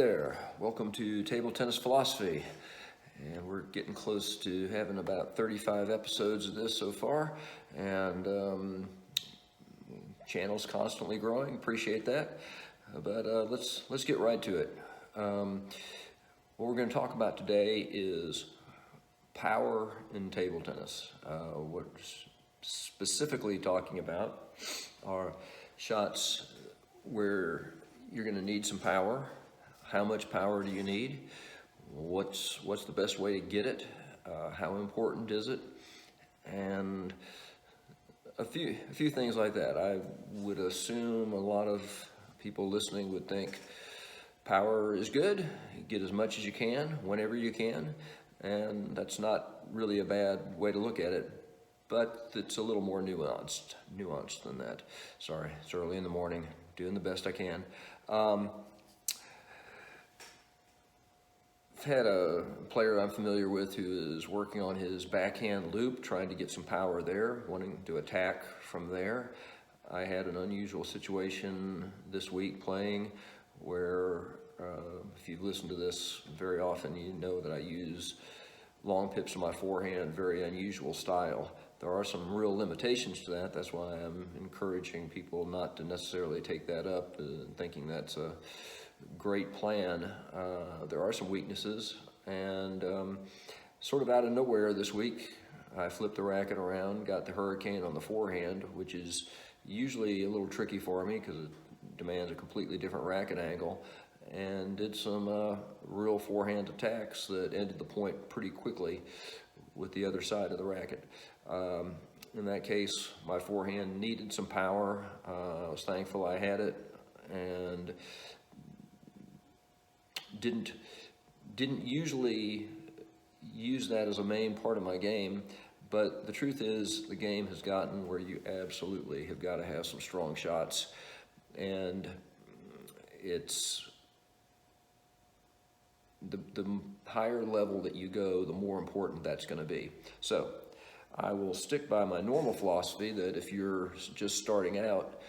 there, welcome to Table Tennis Philosophy, and we're getting close to having about 35 episodes of this so far, and channel's constantly growing, appreciate that, but let's get right to it. What we're going to talk about today is power in table tennis. What we're specifically talking about are shots where you're going to need some power. How much power do you need? What's the best way to get it? How important is it? And a few things like that. I would assume a lot of people listening would think power is good. You get as much as you can, whenever you can, and that's not really a bad way to look at it, but it's a little more nuanced than that. Sorry, it's early in the morning, doing the best I can. I've had a player I'm familiar with who is working on his backhand loop, trying to get some power there, wanting to attack from there. I had an unusual situation this week playing where, if you've listened to this very often, you know that I use long pips in my forehand, very unusual style. There are some real limitations to that. That's why I'm encouraging people not to necessarily take that up, thinking that's a great plan. There are some weaknesses, and sort of out of nowhere this week, I flipped the racket around, got the hurricane on the forehand, which is usually a little tricky for me because it demands a completely different racket angle, and did some real forehand attacks that ended the point pretty quickly with the other side of the racket. In that case, my forehand needed some power. I was thankful I had it, and didn't usually use that as a main part of my game, but the truth is the game has gotten where you absolutely have got to have some strong shots, and it's the higher level that you go, the more important that's going to be. So I will stick by my normal philosophy that if you're just starting out,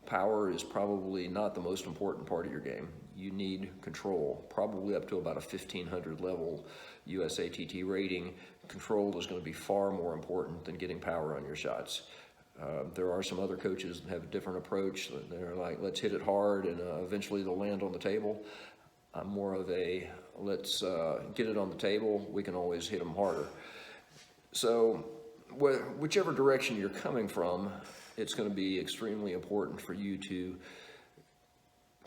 power is probably not the most important part of your game. You need control, probably up to about a 1500 level USATT rating. Control is going to be far more important than getting power on your shots. There are some other coaches that have a different approach. They're like, let's hit it hard and eventually they'll land on the table. I'm more of a, let's get it on the table, we can always hit them harder. So whichever direction you're coming from, it's going to be extremely important for you to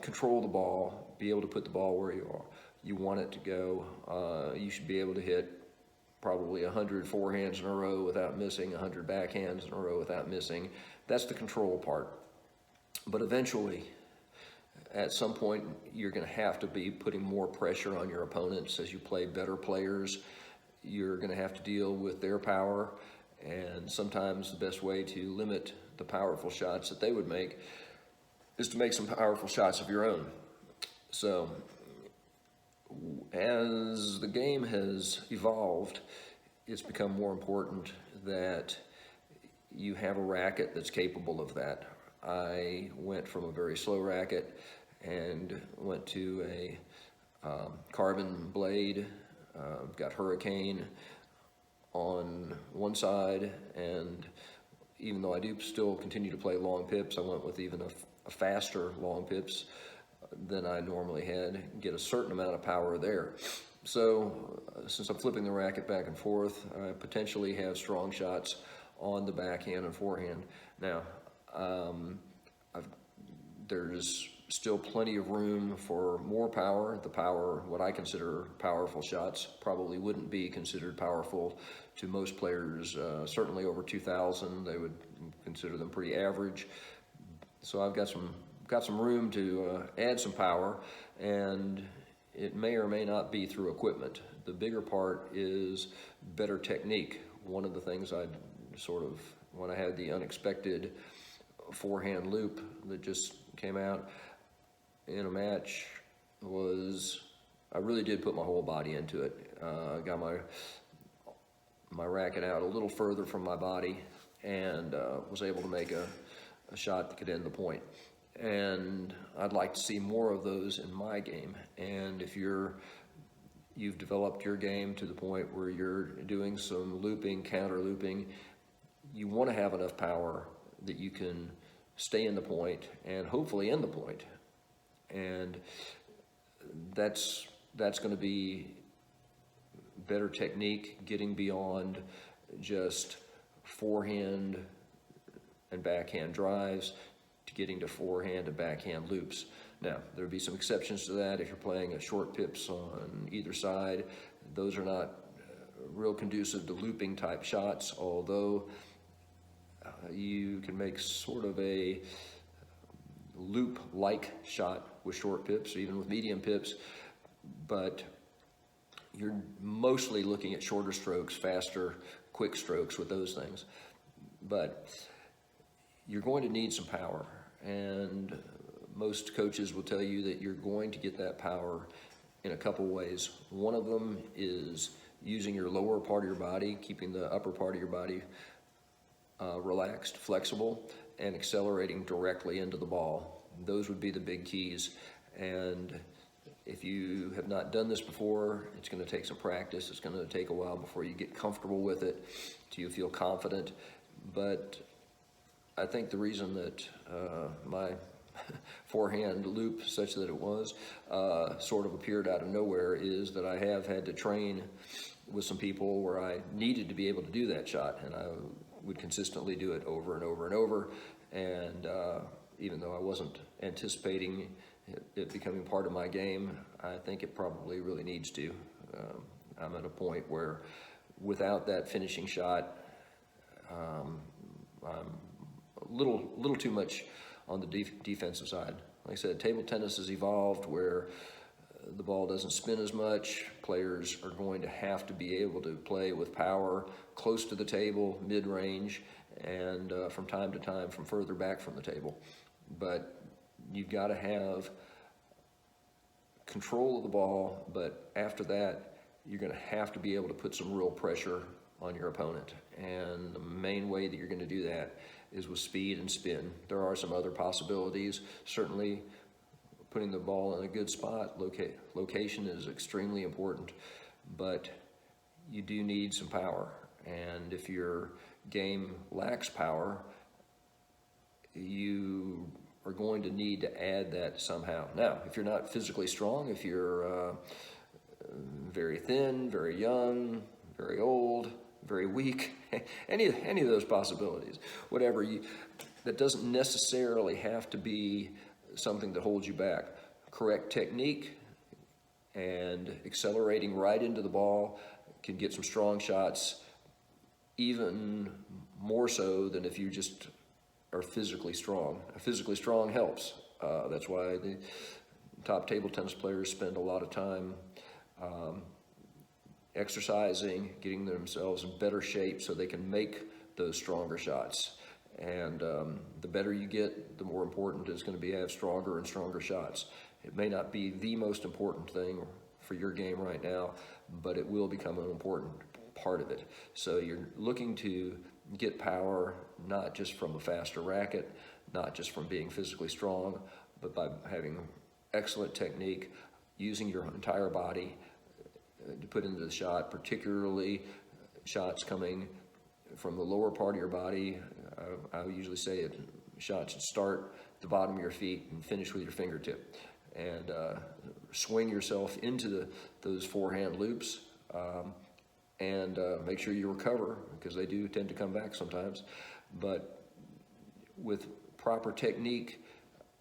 control the ball, be able to put the ball where you want it to go. You should be able to hit probably 100 forehands in a row without missing, 100 backhands in a row without missing. That's the control part. But eventually, at some point, you're going to have to be putting more pressure on your opponents as you play better players. You're going to have to deal with their power, and sometimes the best way to limit the powerful shots that they would make is to make some powerful shots of your own. So as the game has evolved, it's become more important that you have a racket that's capable of that. I went from a very slow racket and went to a carbon blade, got hurricane on one side, and even though I do still continue to play long pips, I went with even a faster long pips than I normally had, get a certain amount of power there. So since I'm flipping the racket back and forth, I potentially have strong shots on the backhand and forehand. Now, there's still plenty of room for more power. The power, what I consider powerful shots, probably wouldn't be considered powerful to most players. Certainly over 2,000, they would consider them pretty average. So I've got some room to add some power, and it may or may not be through equipment. The bigger part is better technique. One of the things I sort of, when I had the unexpected forehand loop that just came out in a match, was I really did put my whole body into it. I got my racket out a little further from my body and was able to make a shot that could end the point. and I'd like to see more of those in my game. And if you've developed your game to the point where you're doing some looping, counter looping, you want to have enough power that you can stay in the point and hopefully end the point. And that's going to be better technique, getting beyond just forehand and backhand drives to getting to forehand and backhand loops. Now, there'll be some exceptions to that if you're playing at short pips on either side. Those are not real conducive to looping type shots, although you can make sort of a loop-like shot with short pips, even with medium pips, but you're mostly looking at shorter strokes, faster, quick strokes with those things. But you're going to need some power, and most coaches will tell you that you're going to get that power in a couple ways. One of them is using your lower part of your body, keeping the upper part of your body relaxed, flexible, and accelerating directly into the ball. Those would be the big keys. And if you have not done this before, it's going to take some practice. It's going to take a while before you get comfortable with it, till you feel confident. But I think the reason that my forehand loop, such that it was, sort of appeared out of nowhere, is that I have had to train with some people where I needed to be able to do that shot, and I would consistently do it over and over and over. And even though I wasn't anticipating it becoming part of my game, I think it probably really needs to. I'm at a point where without that finishing shot, I'm a little too much on the defensive side. Like I said, table tennis has evolved where the ball doesn't spin as much. Players are going to have to be able to play with power close to the table, mid-range, and from time to time from further back from the table. But you've got to have control of the ball, but after that, you're going to have to be able to put some real pressure on your opponent. And the main way that you're going to do that is with speed and spin. There are some other possibilities. Certainly, putting the ball in a good spot, location is extremely important, but you do need some power. And if your game lacks power, you are going to need to add that somehow. Now, if you're not physically strong, if you're very thin, very young, very old, very weak, any of those possibilities, whatever, that doesn't necessarily have to be something that holds you back. Correct technique and accelerating right into the ball can get some strong shots, even more so than if you just are physically strong. Physically strong helps. That's why the top table tennis players spend a lot of time exercising, getting themselves in better shape so they can make those stronger shots. And the better you get, the more important it's going to be to have stronger and stronger shots. It may not be the most important thing for your game right now, but it will become an important part of it. So you're looking to get power not just from a faster racket, not just from being physically strong, but by having excellent technique, using your entire body to put into the shot, particularly shots coming from the lower part of your body. I usually say it, shots that start at the bottom of your feet and finish with your fingertip. And swing yourself into those forehand loops, and make sure you recover, because they do tend to come back sometimes. But with proper technique,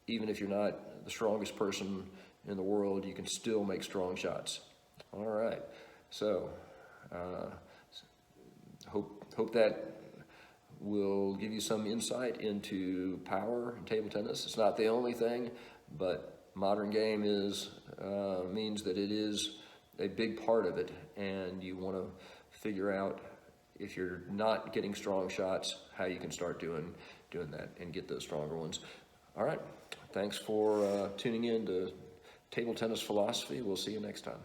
even if you're not the strongest person in the world, you can still make strong shots. All right, so hope that will give you some insight into power in table tennis. It's not the only thing, but modern game means that it is a big part of it, and you want to figure out, if you're not getting strong shots, how you can start doing that and get those stronger ones. All right, thanks for tuning in to Table Tennis Philosophy. We'll see you next time.